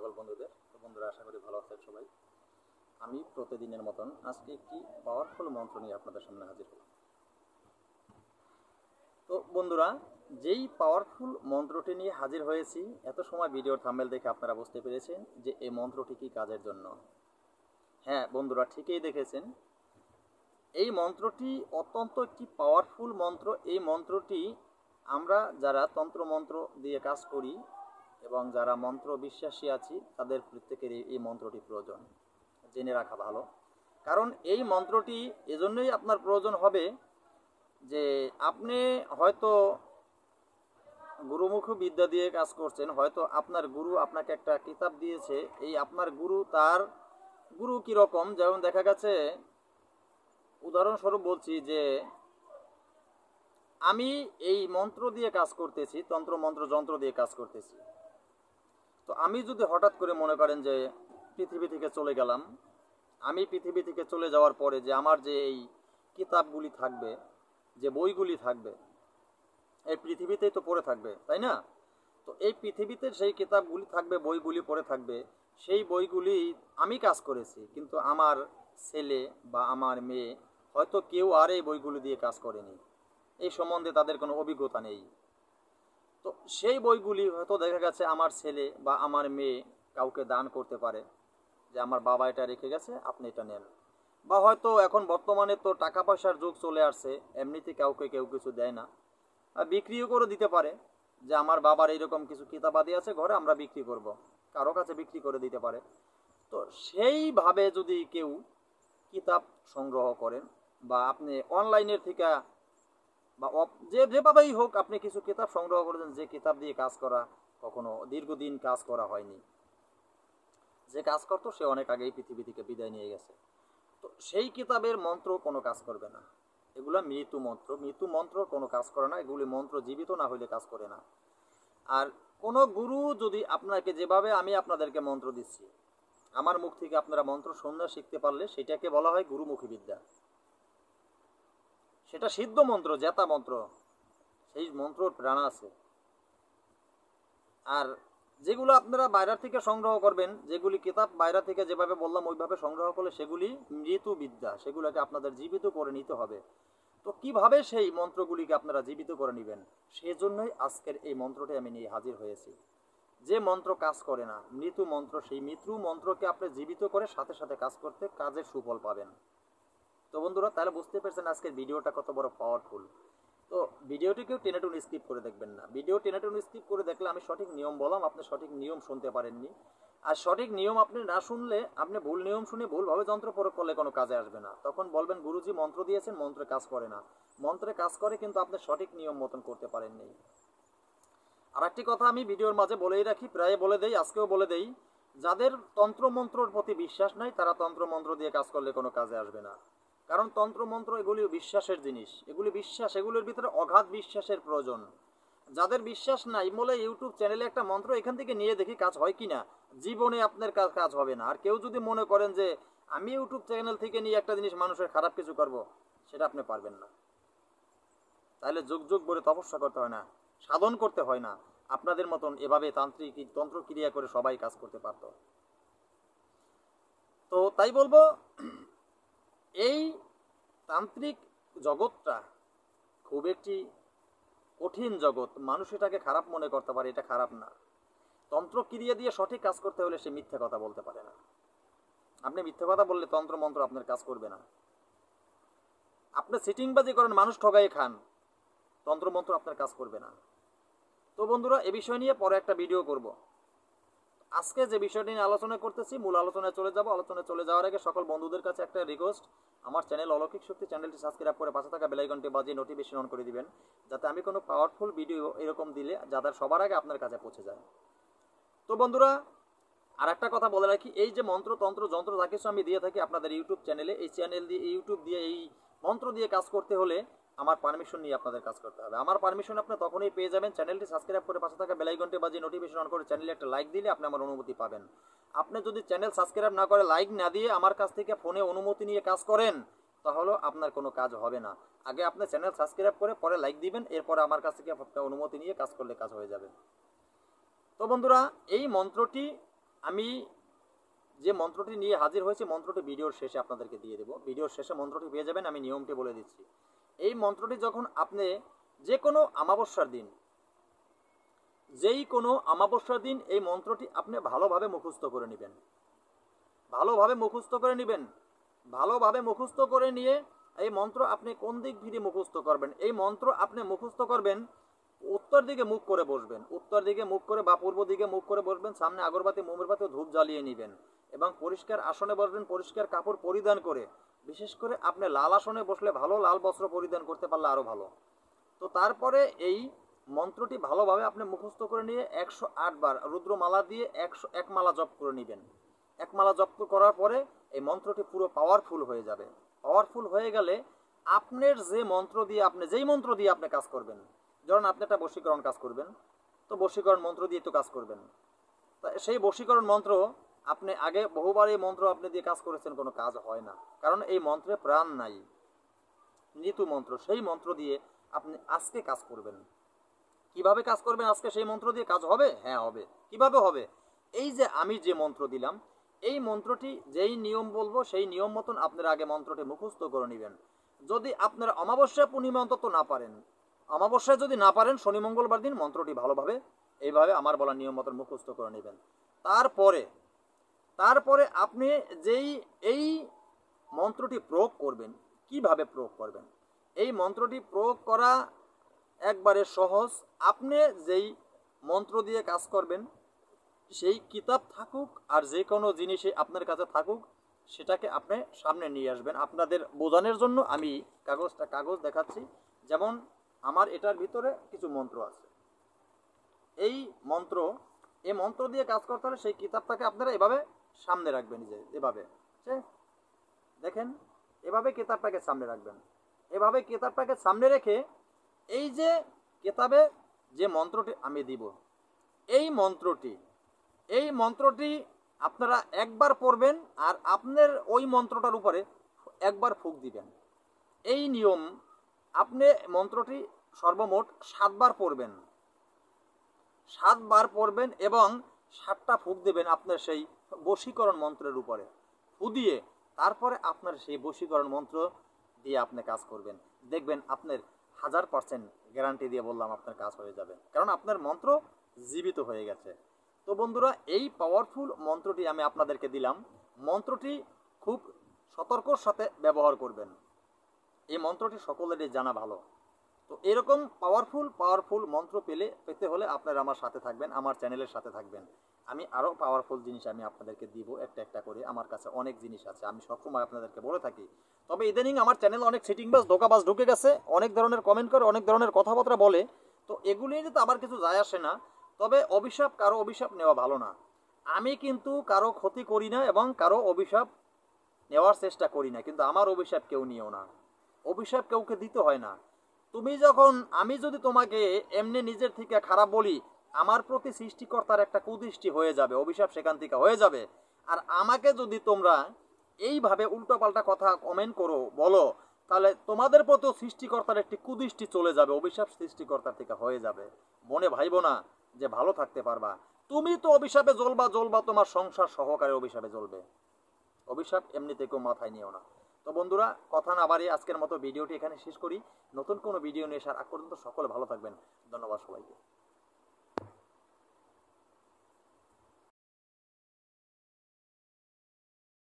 সকল বন্ধুদের। তো বন্ধুরা, আশা করি ভালো আছেন সবাই। আমি প্রতিদিনের মতন আজকে একটি পাওয়ারফুল মন্ত্র নিয়ে আপনাদের সামনে হাজির হলাম। তো বন্ধুরা, যেই পাওয়ারফুল মন্ত্রটি নিয়ে হাজির হয়েছি, এত সময় ভিডিওর থাম্বনেল দেখে আপনারা বুঝতে পেরেছেন যে এই মন্ত্রটি কী কাজের জন্য। হ্যাঁ বন্ধুরা, ঠিকই দেখেছেন। এই মন্ত্রটি অত্যন্ত একটি পাওয়ারফুল মন্ত্র। এই মন্ত্রটি আমরা যারা তন্ত্রমন্ত্র দিয়ে কাজ করি এবং যারা মন্ত্র বিশ্বাসী আছি, তাদের প্রত্যেকেরই এই মন্ত্রটি প্রয়োজন, জেনে রাখা ভালো। কারণ এই মন্ত্রটি এজন্যই আপনার প্রয়োজন হবে যে আপনি হয়তো গুরুমুখ বিদ্যা দিয়ে কাজ করছেন, হয়তো আপনার গুরু আপনাকে একটা কিতাব দিয়েছে। এই আপনার গুরু, তার গুরু কীরকম, যেমন দেখা গেছে, উদাহরণস্বরূপ বলছি যে আমি এই মন্ত্র দিয়ে কাজ করতেছি, তন্ত্র যন্ত্র দিয়ে কাজ করতেছি। তো আমি যদি হঠাৎ করে মনে করেন যে পৃথিবী থেকে চলে গেলাম, আমি পৃথিবী থেকে চলে যাওয়ার পরে যে আমার যে এই কিতাবগুলি থাকবে, যে বইগুলি থাকবে, এই পৃথিবীতেই তো পড়ে থাকবে, তাই না? তো এই পৃথিবীতে সেই কিতাবগুলি থাকবে, বইগুলি পড়ে থাকবে। সেই বইগুলি আমি কাজ করেছি, কিন্তু আমার ছেলে বা আমার মেয়ে হয়তো কেউ আর এই বইগুলি দিয়ে কাজ করেনি, এই সম্বন্ধে তাদের কোনো অভিজ্ঞতা নেই। তো সেই বইগুলি হয়তো দেখা গেছে আমার ছেলে বা আমার মেয়ে কাউকে দান করতে পারে, যে আমার বাবা এটা রেখে গেছে, আপনি এটা নেন। বা হয়তো এখন বর্তমানে তো টাকা পয়সার যুগ চলে আসছে, এমনিতে কাউকে কেউ কিছু দেয় না, বিক্রিও করে দিতে পারে, যে আমার বাবার এইরকম কিছু কিতাবাদি আছে ঘরে, আমরা বিক্রি করব, কারো কাছে বিক্রি করে দিতে পারে। তো সেইভাবে যদি কেউ কিতাব সংগ্রহ করেন, বা আপনি অনলাইনের থেকে বা যেভাবেই হোক আপনি কিছু কিতাব সংগ্রহ করেছেন, যে কিতাব দিয়ে কাজ করা কখনো দীর্ঘদিন কাজ করা হয়নি, যে কাজ করতো সে অনেক আগেই পৃথিবী থেকে বিদায় নিয়ে গেছে, তো সেই কিতাবের মন্ত্র কোনো কাজ করবে না। এগুলো মৃত্যু মন্ত্র কোনো কাজ করে না। এগুলি মন্ত্র জীবিত না হইলে কাজ করে না। আর কোনো গুরু যদি আপনাকে, যেভাবে আমি আপনাদেরকে মন্ত্র দিচ্ছি, আমার মুখ থেকে আপনারা মন্ত্র শুনে শিখতে পারলে সেটাকে বলা হয় গুরুমুখী বিদ্যা। সেটা সিদ্ধ মন্ত্র, জেতা মন্ত্র, সেই মন্ত্রর প্রাণ আছে। আর যেগুলো আপনারা বাইরে থেকে সংগ্রহ করবেন, যেগুলি কিতাব বাইরে থেকে যেভাবে বললাম ওইভাবে সংগ্রহ করলে সেগুলি মৃত্যু বিদ্যা, সেগুলোকে আপনাদের জীবিত করে নিতে হবে। তো কিভাবে সেই মন্ত্রগুলিকে আপনারা জীবিত করে নেবেন, সেজন্যই আজকের এই মন্ত্রটি আমি নিয়ে হাজির হয়েছি। যে মন্ত্র কাজ করে না, মৃত্যু মন্ত্র, সেই মৃত্যু মন্ত্রকে আপনি জীবিত করে সাথে সাথে কাজ করতে কাজের সুফল পাবেন। তো বন্ধুরা, তাহলে বুঝতে পেরেছেন আজকের ভিডিওটা কত বড় পাওয়ারফুল। তো ভিডিওটি কেউ টেনে টুনে স্কিপ করে দেখবেন না। ভিডিও টেনে টুনে স্কিপ করে দেখলে আমি সঠিক নিয়ম বললাম, আপনি সঠিক নিয়ম শুনতে পারেননি। আর সঠিক নিয়ম আপনি না শুনলে, আপনি ভুল নিয়ম শুনে ভুলভাবে যন্ত্র প্রয়োগ করলে কোনো কাজে আসবে না। তখন বলবেন গুরুজি মন্ত্র দিয়েছেন, মন্ত্রে কাজ করে না। মন্ত্রে কাজ করে, কিন্তু আপনি সঠিক নিয়ম মতন করতে পারেননি। আর একটি কথা আমি ভিডিওর মাঝে বলেই রাখি, প্রায় বলে দেই, আজকেও বলে দেই, যাদের তন্ত্রমন্ত্রর প্রতি বিশ্বাস নাই, তারা তন্ত্রমন্ত্র দিয়ে কাজ করলে কোনো কাজে আসবে না। কারণ তন্ত্রমন্ত্র এগুলি বিশ্বাসের জিনিস, এগুলি বিশ্বাস, এগুলির ভিতরে অগাধ বিশ্বাসের প্রয়োজন। যাদের বিশ্বাস নাই বলে ইউটিউব চ্যানেলে একটা মন্ত্র এখান থেকে নিয়ে দেখি কাজ হয় কিনা, জীবনে আপনার কাজ হবে না। আর কেউ যদি মনে করেন যে আমি ইউটিউব চ্যানেল থেকে নিয়ে একটা জিনিস মানুষের খারাপ কিছু করব, সেটা আপনি পারবেন না। তাহলে যুগ যুগ ধরে তপস্যা করতে হয় না, সাধন করতে হয় না। আপনাদের মতন এভাবে তান্ত্রিক তন্ত্রক্রিয়া করে সবাই কাজ করতে পারত। তো তাই বলবো, এই তান্ত্রিক জগৎটা খুব একটি কঠিন জগৎ। মানুষ এটাকে খারাপ মনে করতে পারে, এটা খারাপ না। তন্ত্রক্রিয়া দিয়ে সঠিক কাজ করতে হলে সে মিথ্যা কথা বলতে পারে না। আপনি মিথ্যা কথা বললে তন্ত্র মন্ত্র আপনার কাজ করবে না। আপনি সিটিংবাজি করেন, মানুষ ঠগাই খান, তন্ত্রমন্ত্র আপনার কাজ করবে না। তো বন্ধুরা, এ বিষয় নিয়ে পরে একটা ভিডিও করব। আজকে যে বিষয়টি নিয়ে আলোচনা করতেছি, মূল আলোচনায় চলে যাব। আলোচনায় চলে যাওয়ার আগে সকল বন্ধুদের কাছে একটা রিকোয়েস্ট, আমার চ্যানেল অলৌকিক শক্তি চ্যানেলটি সাবস্ক্রাইব করে পাশে থাকা বেল আইকনটি বাজিয়ে নোটিফিকেশন অন করে দিবেন, যাতে আমি কোনো পাওয়ারফুল ভিডিও এরকম দিলে যাদের সবার আগে আপনার কাছে পৌঁছে যায়। তো বন্ধুরা, আর একটা কথা বলে রাখি, এই যে মন্ত্র তন্ত্র যন্ত্র যা কিছু আমি দিয়ে থাকি আপনাদের ইউটিউব চ্যানেলে, এই চ্যানেল দিয়ে, ইউটিউব দিয়ে এই মন্ত্র দিয়ে কাজ করতে হলে আমার পারমিশন নিয়ে আপনাদের কাজ করতে হবে। আমার পারমিশন আপনি তখনই পেয়ে যাবেন, চ্যানেলটি সাবস্ক্রাইব করে পাশে থাকা বেল আইকনটি বাজিয়ে নোটিফিকেশন অন করে চ্যানেলে একটা লাইক দিলে আপনি আমার অনুমতি পাবেন। আপনি যদি চ্যানেল সাবস্ক্রাইব না করে, লাইক না দিয়ে আমার কাছ থেকে ফোনে অনুমতি নিয়ে কাজ করেন, তাহলে আপনার কোনো কাজ হবে না। আগে আপনি চ্যানেল সাবস্ক্রাইব করে পরে লাইক দিবেন, এরপরে আমার কাছ থেকে অনুমতি নিয়ে কাজ করলে কাজ হয়ে যাবে। তো বন্ধুরা, এই মন্ত্রটি আমি যে মন্ত্রটি নিয়ে হাজির হয়েছে, মন্ত্রটি ভিডিওর শেষে আপনাদেরকে দিয়ে দেবো। ভিডিওর শেষে মন্ত্রটি পেয়ে যাবেন। আমি নিয়মটি বলে দিচ্ছি। এই মন্ত্রটি যখন আপনি যে কোনো অমাবস্যার দিন, যেই কোনো অমাবস্যার দিন এই মন্ত্রটি আপনি ভালোভাবে মুখস্থ করে নেবেন। ভালোভাবে মুখস্থ করে নেবেন। ভালোভাবে মুখস্থ করে নিয়ে এই মন্ত্র আপনি কোন দিক ফিরে মুখস্থ করবেন? এই মন্ত্র আপনি মুখস্থ করবেন, উত্তর দিকে মুখ করে বসবেন। উত্তর দিকে মুখ করে বা পূর্ব দিকে মুখ করে বসবেন। সামনে আগরবাতি, মোমবাতি, ধূপ জ্বালিয়ে নেবেন এবং পরিষ্কার আসনে বসবেন, পরিষ্কার কাপড় পরিধান করে। বিশেষ করে আপনি লাল আসনে বসলে ভালো, লাল বস্ত্র পরিধান করতে পারলে আরও ভালো। তো তারপরে এই মন্ত্রটি ভালোভাবে আপনি মুখস্থ করে নিয়ে 108 বার রুদ্রমালা দিয়ে 101 মালা জপ করে নেবেন। 1 মালা জপ করার পরে এই মন্ত্রটি পুরো পাওয়ারফুল হয়ে যাবে। পাওয়ারফুল হয়ে গেলে আপনার যেই মন্ত্র দিয়ে আপনি কাজ করবেন, ধরুন আপনি একটা বশীকরণ কাজ করবেন, তো বশীকরণ মন্ত্র দিয়ে তো কাজ করবেন। তা সেই বশীকরণ মন্ত্র আপনি আগে বহুবার এই মন্ত্র আপনি দিয়ে কাজ করেছেন, কোনো কাজ হয় না, কারণ এই মন্ত্রে প্রাণ নাই, মৃত্যু মন্ত্র। সেই মন্ত্র দিয়ে আপনি আজকে কাজ করবেন। কিভাবে কাজ করবেন আজকে? সেই মন্ত্র দিয়ে কাজ হবে? হ্যাঁ হবে। কিভাবে হবে? এই যে আমি যে মন্ত্র দিলাম, এই মন্ত্রটি যেই নিয়ম বলবো সেই নিয়ম মতন আপনারা আগে মন্ত্রটি মুখস্থ করে নেবেন। যদি আপনারা অমাবস্যা পূর্ণিমা অন্তত না পারেন, অমাবস্যায় যদি না পারেন, শনি মঙ্গলবার দিন মন্ত্রটি ভালোভাবে এইভাবে আমার বলা নিয়ম মতন মুখস্থ করে নেবেন। তারপরে আপনি এই মন্ত্রটি প্রয়োগ করবেন। কিভাবে প্রয়োগ করবেন? এই মন্ত্রটি প্রয়োগ করা একবারে সহজ। আপনি যেই মন্ত্র দিয়ে কাজ করবেন, সেই কিতাব থাকুক আর যে কোনো জিনিসে আপনার কাছে থাকুক, সেটাকে আপনি সামনে নিয়ে আসবেন। আপনাদের বোঝানোর জন্য আমি কাগজ দেখাচ্ছি। যেমন আমার এটার ভিতরে কিছু মন্ত্র আছে। এই মন্ত্র দিয়ে কাজ করতে হলে সেই কিতাবটাকে আপনারা এভাবে সামনে রাখবেন, যে এভাবে দেখেন, এভাবে কিতাবটাকে সামনে রাখবেন। এভাবে কিতাবটাকে সামনে রেখে এই যে কিতাবে যে মন্ত্রটি আমি দিব, এই মন্ত্রটি আপনারা একবার পড়বেন আর আপনার ওই মন্ত্রটার উপরে একবার ফুঁক দিবেন। এই নিয়ম। আপনি মন্ত্রটি সর্বমোট 7 বার পড়বেন। 7 বার পড়বেন এবং 7টা ফুঁক দেবেন আপনার সেই বশীকরণ মন্ত্রের উপরে। ফু দিয়ে তারপরে আপনার সেই বশীকরণ মন্ত্র দিয়ে আপনি কাজ করবেন। দেখবেন আপনার 1000% গ্যারান্টি দিয়ে বললাম আপনার কাজ হয়ে যাবে, কারণ আপনার মন্ত্র জীবিত হয়ে গেছে। তো বন্ধুরা, এই পাওয়ারফুল মন্ত্রটি আমি আপনাদেরকে দিলাম। মন্ত্রটি খুব সতর্কর সাথে ব্যবহার করবেন। এই মন্ত্রটি সকলেরই জানা ভালো। তো এরকম পাওয়ারফুল মন্ত্র পেতে হলে আপনারা আমার সাথে থাকবেন, আমার চ্যানেলের সাথে থাকবেন। আমি আরও পাওয়ারফুল জিনিস আমি আপনাদেরকে দিব একটা করে। আমার কাছে অনেক জিনিস আছে, আমি সবসময় আপনাদেরকে বলে থাকি। তবে ইদানিং আমার চ্যানেলে অনেক সিটিংবাজ, ধোকাবাজ ঢুকে গেছে, অনেক ধরনের কমেন্ট করে, অনেক ধরনের কথাবার্তা বলে। তো এগুলি নিয়ে তো আবার কিছু যায় আসে না। তবে কারো অভিশাপ নেওয়া ভালো না। আমি কিন্তু কারো ক্ষতি করি না এবং কারো অভিশাপ নেওয়ার চেষ্টা করি না, কিন্তু আমার অভিশাপ কেউ নিও না। অভিশাপ কাউকে দিতে হয় না। আমি যদি তোমাকে এমনি নিজের থেকে খারাপ বলি, আমার প্রতি সৃষ্টিকর্তার একটা কুদৃষ্টি হয়ে যাবে, অভিশাপ সেখান থেকে হয়ে যাবে। আর আমাকে যদি তোমরা এইভাবে উল্টোপাল্টা কথা কমেন্ট করো, বলো, তাহলে তোমাদের প্রতিও সৃষ্টিকর্তার একটি কুদৃষ্টি চলে যাবে, অভিশাপ সৃষ্টিকর্তার থেকে হয়ে যাবে। মনে ভাইবো না যে ভালো থাকতে পারবা। তুমি তো অভিশাপে জ্বলবা, তোমার সংসার সহকারে অভিশাপে জ্বলবে। অভিশাপ এমনিতে কেউ মাথায় নিও না। তো বন্ধুরা, কথা না বাড়িয়ে আজকের মতো ভিডিওটি এখানে শেষ করি। নতুন কোনো ভিডিও নিয়ে আসার আগ পর্যন্ত সকলে ভালো থাকবেন। ধন্যবাদ সবাইকে।